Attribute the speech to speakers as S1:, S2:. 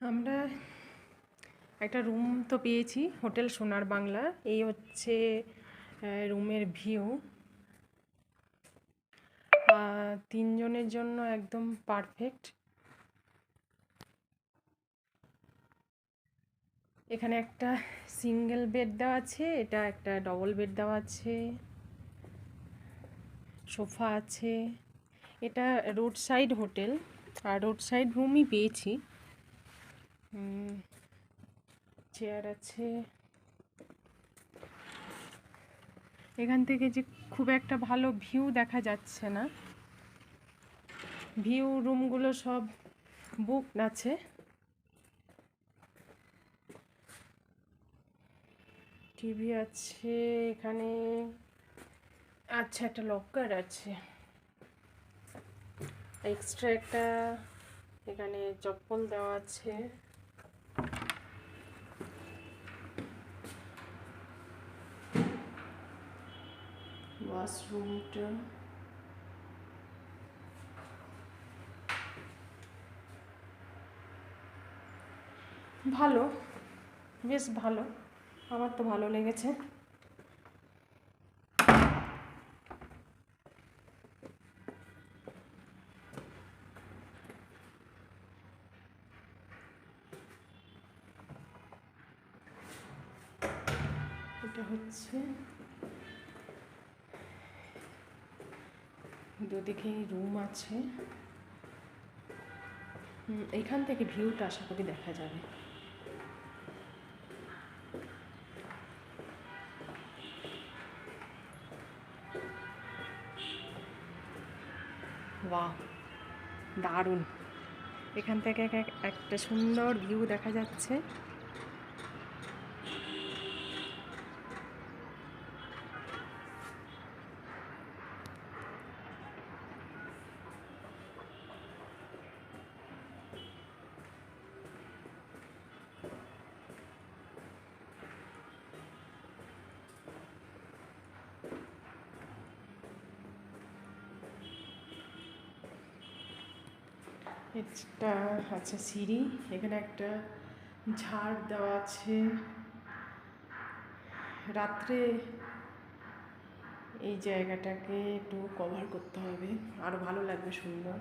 S1: আমরা একটা রুম তো পেয়েছি, হোটেল সোনার বাংলা। এই হচ্ছে রুমের ভিউ। 3 জনের জন্য একদম পারফেক্ট। এখানে একটা সিঙ্গেল বেড দেওয়া আছে, এটা একটা ডবল বেড দেওয়া আছে, সোফা আছে। এটা রোড সাইড হোটেল, আর রোড সাইড রুমই পেয়েছি। চেয়ার আছে। এখান থেকে যে খুব একটা ভালো ভিউ দেখা যাচ্ছে না। ভিউ রুমগুলো সব বুক আছে। টিভি আছে এখানে। আচ্ছা, একটা লকার আছে, এক্সট্রা একটা এখানে চপ্পল দেওয়া আছে। ওয়াশরুমটা ভালো, বেশ ভালো, আমার তো ভালো লেগেছে। এটা হচ্ছে দুদিকেই রুম আছে। এখান থেকে ভিউটা আশা করি দেখা যাবে। বাহ, দারুণ! এখান থেকে একটা সুন্দর ভিউ দেখা যাচ্ছে। এটা আছে সিঁড়ি, এখানে একটা ঝাড় দেওয়া আছে। রাত্রে এই জায়গাটাকে একটু কভার করতে হবে, আরও ভালো লাগবে, সুন্দর।